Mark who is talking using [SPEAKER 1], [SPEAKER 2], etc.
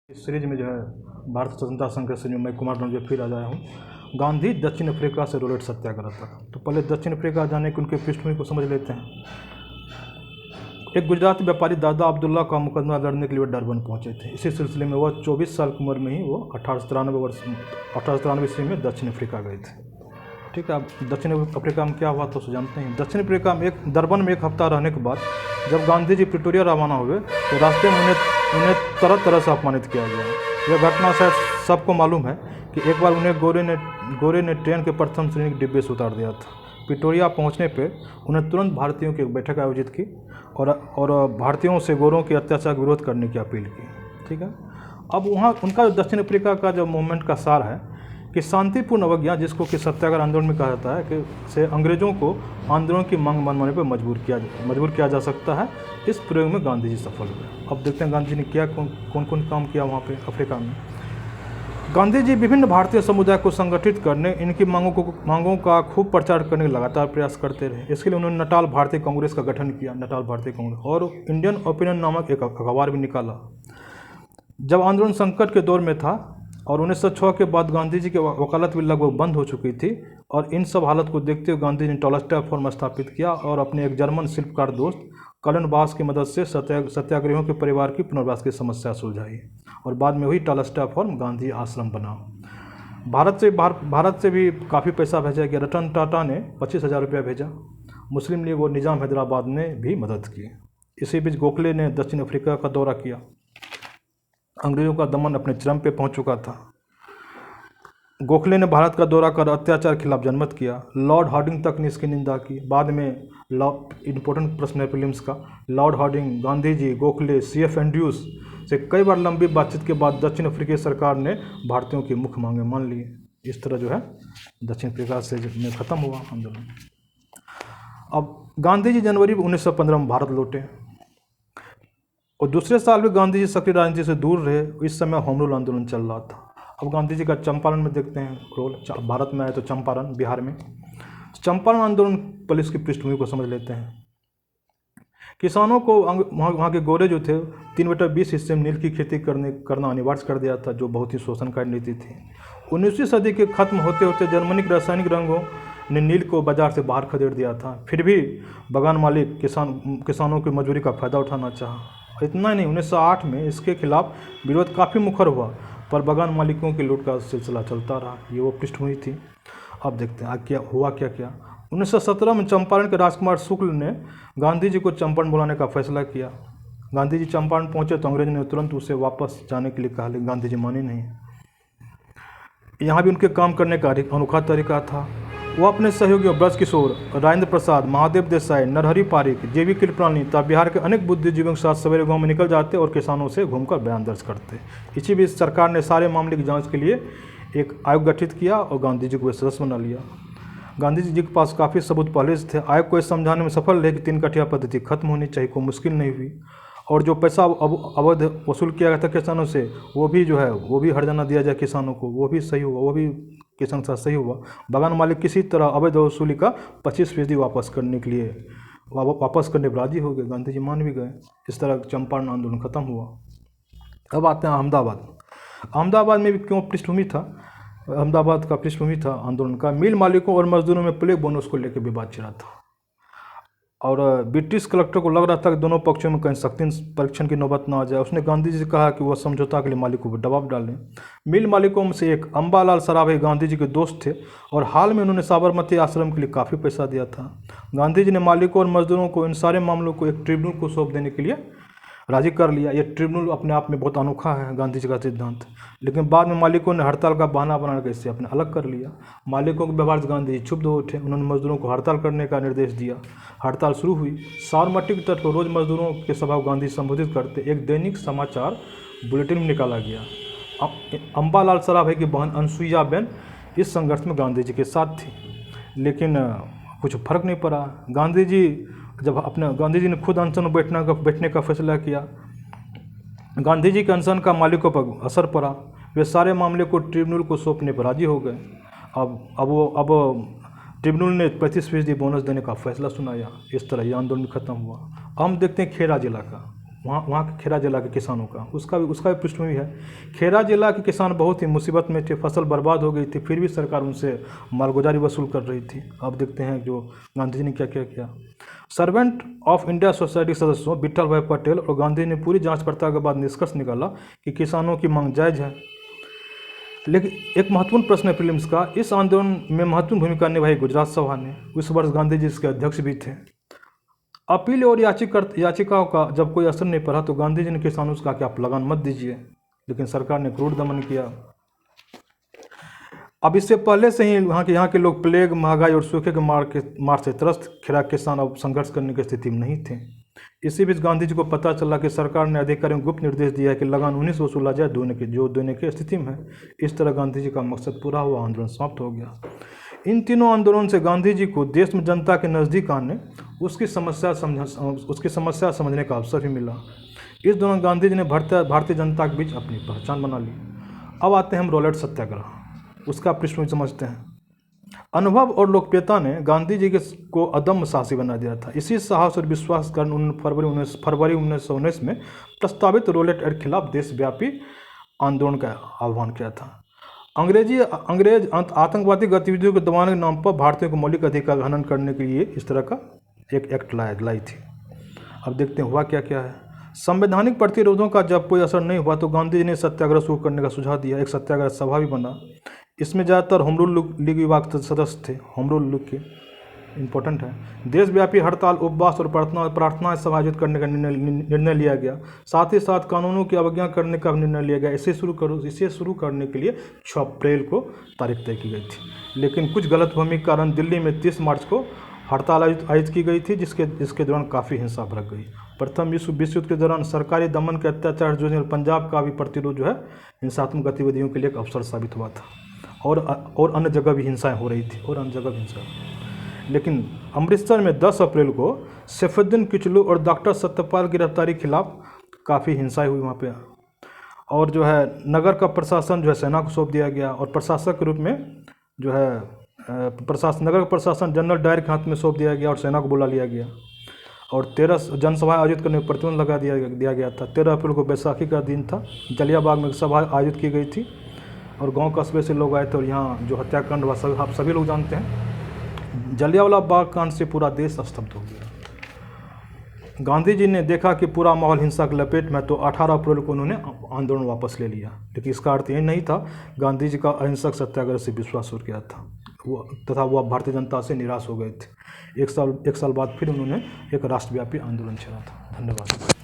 [SPEAKER 1] इस सीरीज में जो है भारत स्वतंत्रता संघर्ष से जो मैं कुमार रंजन फिर आ जाया हूँ। गांधी दक्षिण अफ्रीका से रोलेट सत्याग्रह तक। तो पहले दक्षिण अफ्रीका जाने के उनके पृष्ठभूमि को समझ लेते हैं। एक गुजराती व्यापारी दादा अब्दुल्ला का मुकदमा लड़ने के लिए वो डरबन पहुंचे थे। इसी सिलसिले में वह 24 साल की उम्र में ही वो 1893 ईस्वी में दक्षिण अफ्रीका गए थे। ठीक है, अब दक्षिण अफ्रीका में क्या हुआ तो जानते हैं। दक्षिण अफ्रीका में डरबन में एक हफ्ता रहने के बाद जब गांधी जी प्रिटोरिया रवाना हुए तो रास्ते में उन्हें तरह तरह से अपमानित किया गया। यह घटना शायद सबको मालूम है कि एक बार उन्हें गोरे ने ट्रेन के प्रथम श्रेणी के डिब्बे से उतार दिया था। प्रिटोरिया पहुंचने पर उन्हें तुरंत भारतीयों की एक बैठक आयोजित की और भारतीयों से गोरों के अत्याचार का विरोध करने की अपील की। ठीक है, अब वहाँ उनका दक्षिण अफ्रीका का जो मूवमेंट का सार है कि शांतिपूर्ण अवज्ञा, जिसको कि सत्याग्रह आंदोलन में कहा जाता है, कि से अंग्रेजों को आंदोलन की मांग मनवाने पर मजबूर किया जा सकता है। इस प्रयोग में गांधी जी सफल हुए। अब देखते हैं गांधी जी ने क्या कौन कौन काम किया वहाँ पे अफ्रीका में। गांधी जी विभिन्न भारतीय समुदाय को संगठित करने, इनकी मांगों का खूब प्रचार करने का लगातार प्रयास करते रहे। इसके लिए उन्होंने नटाल भारतीय कांग्रेस का गठन किया, नटाल भारतीय कांग्रेस, और इंडियन ओपिनियन नामक एक अखबार भी निकाला। जब आंदोलन संकट के दौर में था और 1906 के बाद गांधी जी की वकालत भी लगभग बंद हो चुकी थी, और इन सब हालत को देखते हुए गांधी जी ने टॉलस्टॉय फॉर्म स्थापित किया और अपने एक जर्मन शिल्पकार दोस्त कलन बास की मदद से सत्याग्रहियों के परिवार की पुनर्वास की समस्या सुलझाई, और बाद में वही टॉलस्टॉय फॉर्म गांधी आश्रम बना। भारत से भी काफ़ी पैसा भेजा गया। रतन टाटा ने 25,000 रुपया भेजा। मुस्लिम लीग और निज़ाम हैदराबाद ने भी मदद की। इसी बीच गोखले ने दक्षिण अफ्रीका का दौरा किया। अंग्रेजों का दमन अपने चरम पे पहुंच चुका था। गोखले ने भारत का दौरा कर अत्याचार के खिलाफ जनमत किया। लॉर्ड हार्डिंग तक ने इसकी निंदा की। बाद में इम्पोर्टेंट प्रश्न है प्रीलिम्स का, Lord Hardinge, Gandhi ji, Gokhale, CF Andrews से कई बार लंबी बातचीत के बाद दक्षिण अफ्रीकी सरकार ने भारतीयों की मुख्य मांगें मान ली। इस तरह जो है दक्षिण अफ्रीका से में ख़त्म हुआ आंदोलन। अब गांधी जी जनवरी 1915 में भारत लौटे और दूसरे साल भी गांधी जी सक्रिय राजनीति से दूर रहे। इस समय होम रूल आंदोलन चल रहा था। अब गांधी जी का चंपारण में देखते हैं रोल। भारत में आए तो चंपारण, बिहार में चंपारण आंदोलन, पुलिस की पृष्ठभूमि को समझ लेते हैं। किसानों को वहाँ के गोरे जो थे 3/20 हिस्से में नील की खेती करना अनिवार्य कर दिया था, जो बहुत ही शोषणकारी नीति थी। 19वीं सदी के खत्म होते होते जर्मनी के रासायनिक रंगों ने नील को बाजार से बाहर खदेड़ दिया था। फिर भी बागान मालिक किसानों की मजदूरी का फायदा उठाना चाहा। इतना ही नहीं, 1908 में इसके खिलाफ विरोध काफ़ी मुखर हुआ, पर बागान मालिकों की लूट का सिलसिला चलता रहा। ये वो पृष्ठभूमि थी। अब देखते हैं क्या हुआ। 1917 में चंपारण के राजकुमार शुक्ल ने गांधी जी को चंपारण बुलाने का फैसला किया। गांधी जी चंपारण पहुंचे तो अंग्रेज ने तुरंत उसे वापस जाने के लिए कहा, लेकिन गांधी जी माने नहीं। यहाँ भी उनके काम करने का अनोखा तरीका था। वो अपने सहयोगियों ब्रज किशोर, राजेंद्र प्रसाद, महादेव देसाई, नरहरि पारिक, JV कृपलानी तथा बिहार के अनेक बुद्धिजीवियों के साथ सवेरे गांव में निकल जाते और किसानों से घूमकर बयान दर्ज करते। इसी बीच सरकार ने सारे मामले की जांच के लिए एक आयोग गठित किया और गांधी जी को सदस्य बना लिया। गांधी जी के पास काफ़ी सबूत पहले से थे। आयोग को इस समझाने में सफल रहे कि 3 कठिया पद्धति खत्म होनी चाहिए, कोई मुश्किल नहीं हुई, और जो पैसा अवैध वसूल किया गया था किसानों से, वो भी हर्जाना दिया जाए किसानों को, वो भी सही हुआ, वो भी किसान के साथ सही हुआ। बागान मालिक किसी तरह अवैध वसूली का 25% वापस करने के लिए वापस करने पर राजी हो गए। गांधी जी मान भी गए। इस तरह चंपारण आंदोलन खत्म हुआ। अब आते हैं अहमदाबाद में भी क्यों पृष्ठभूमि था। अहमदाबाद का पृष्ठभूमि था आंदोलन का, मिल मालिकों और मजदूरों में प्लेग बोनस को लेकर विवाद छिड़ा था, और ब्रिटिश कलेक्टर को लग रहा था कि दोनों पक्षों में कहीं सख्ती परीक्षण की नौबत ना आ जाए। उसने गांधी जी से कहा कि वह समझौता के लिए मालिकों पर दबाव डालें। मिल मालिकों में से एक अंबालाल सराभाई गांधी जी के दोस्त थे, और हाल में उन्होंने साबरमती आश्रम के लिए काफ़ी पैसा दिया था। गांधी जी ने मालिकों और मजदूरों को इन सारे मामलों को एक ट्रिब्यूनल को सौंप देने के लिए राजी कर लिया। यह ट्रिब्यूनल अपने आप में बहुत अनोखा है गांधी जी का सिद्धांत। लेकिन बाद में मालिकों ने हड़ताल का बहाना बनाकर इससे अपने अलग कर लिया। मालिकों के व्यवहार से गांधी जी क्षुब्ध हो उठे। उन्होंने मजदूरों को हड़ताल करने का निर्देश दिया। हड़ताल शुरू हुई। साबरमती के तट पर रोज मजदूरों के सभा को गांधी संबोधित करते एक दैनिक समाचार बुलेटिन में निकाला गया। अंबालाल सराभाई की बहन अनसुईया बेन इस संघर्ष में गांधी जी के साथ थी, लेकिन कुछ फर्क नहीं पड़ा। गांधी जी ने खुद अनशन में बैठने का फैसला किया। गांधी जी के अनशन का मालिकों पर असर पड़ा। वे सारे मामले को ट्रिब्यूनल को सौंपने पर राजी हो गए। अब ट्रिब्यूनल ने 35% बोनस देने का फैसला सुनाया। इस तरह यह आंदोलन खत्म हुआ। हम देखते हैं खेड़ा जिला का। वहाँ के खेरा जिला के किसानों का, उसका भी पृष्ठभूमि है। खेरा जिला के किसान बहुत ही मुसीबत में थे, फसल बर्बाद हो गई थी, फिर भी सरकार उनसे मालगुजारी वसूल कर रही थी। अब देखते हैं जो गांधी जी ने क्या क्या किया। सर्वेंट ऑफ इंडिया सोसाइटी सदस्यों विट्ठल भाई पटेल और गांधी जी ने पूरी जांच पड़ताल के बाद निष्कर्ष निकाला कि किसानों की मांग जायज़ है। लेकिन एक महत्वपूर्ण प्रश्न है प्रीलिम्स का, इस आंदोलन में महत्वपूर्ण भूमिका निभाई गुजरात सभा ने। उस वर्ष गांधी जी इसके अध्यक्ष भी थे। अपील और याचिकाओं का जब कोई असर नहीं पड़ा तो गांधी जी ने किसानों से कहा कि आप लगान मत दीजिए, लेकिन सरकार ने क्रूर दमन किया। अब इससे पहले से ही यहाँ के लोग प्लेग, महंगाई और सूखे के मार से त्रस्त खेरा किसान अब संघर्ष करने की स्थिति में नहीं थे। इसी बीच गांधी जी को पता चला कि सरकार ने अधिकारियों को गुप्त निर्देश दिया है कि लगान उन्हीं से वसूला जाए जो देने की स्थिति में है। इस तरह गांधी जी का मकसद पूरा हुआ, आंदोलन समाप्त हो गया। इन तीनों आंदोलन से गांधी जी को देश में जनता के नज़दीक आने, उसकी समस्या समझने का अवसर भी मिला। इस दौरान गांधी जी ने भारतीय जनता के बीच अपनी पहचान बना ली। अब आते हैं हम रॉलेट सत्याग्रह, उसका पृष्ठभूमि समझते हैं। अनुभव और लोकप्रियता ने गांधी जी को अदम्य साहसी बना दिया था। इसी साहस और विश्वास के कारण उन्होंने फरवरी 1919 में प्रस्तावित रॉलेट एक्ट के खिलाफ देशव्यापी आंदोलन का आह्वान किया था। अंग्रेज आतंकवादी गतिविधियों को दबाने के नाम पर भारतीयों को मौलिक अधिकार का हनन करने के लिए इस तरह का एक एक्ट लाई थी। अब देखते हैं हुआ क्या क्या है। संवैधानिक प्रतिरोधों का जब कोई असर नहीं हुआ तो गांधी जी ने सत्याग्रह शुरू करने का सुझाव दिया। एक सत्याग्रह सभा भी बना। इसमें ज़्यादातर होम रूल लीग विभाग के सदस्य थे। होम रूल लीग के इम्पोर्टेंट है। देशव्यापी हड़ताल, उपवास और प्रार्थना सभा आयोजित करने का निर्णय लिया गया। साथ ही साथ कानूनों की अवज्ञा करने का निर्णय लिया गया। इसे शुरू करने के लिए 6 अप्रैल को तारीख तय की गई थी। लेकिन कुछ गलतफहमी के कारण दिल्ली में 30 मार्च को हड़ताल आयोजित की गई थी, जिसके दौरान काफ़ी हिंसा भड़क गई। प्रथम विश्व युद्ध के दौरान सरकारी दमन के अत्याचार जो पंजाब का भी प्रतिरोध जो है हिंसात्मक गतिविधियों के लिए एक अवसर साबित हुआ था। और अन्य जगह भी हिंसाएं हो रही थी लेकिन अमृतसर में 10 अप्रैल को सैफुद्दीन किचलू और डॉक्टर सत्यपाल की गिरफ्तारी के खिलाफ काफ़ी हिंसाएं हुई वहाँ पे। और जो है नगर का प्रशासन जो है सेना को सौंप दिया गया और प्रशासक के रूप में जो है नगर का प्रशासन जनरल डायर के हाथ में सौंप दिया गया और सेना को बुला लिया गया। और 13 जनसभा आयोजित करने पर प्रतिबंध लगा दिया गया था। 13 अप्रैल को बैसाखी का दिन था। जलियांबाग में एक सभा आयोजित की गई थी और गांव कस्बे से लोग आए थे और यहाँ जो हत्याकांड हुआ आप सभी लोग जानते हैं। जलियांवाला बाग कांड से पूरा देश स्तब्ध हो गया। गांधी जी ने देखा कि पूरा माहौल हिंसा की लपेट में, तो 18 अप्रैल को उन्होंने आंदोलन वापस ले लिया। लेकिन इसका अर्थ ये नहीं था गांधी जी का अहिंसक सत्याग्रह से विश्वास उठ गया था तथा वह भारतीय जनता से निराश हो गए थे। एक साल बाद फिर उन्होंने एक राष्ट्रव्यापी आंदोलन छेड़ा था। धन्यवाद।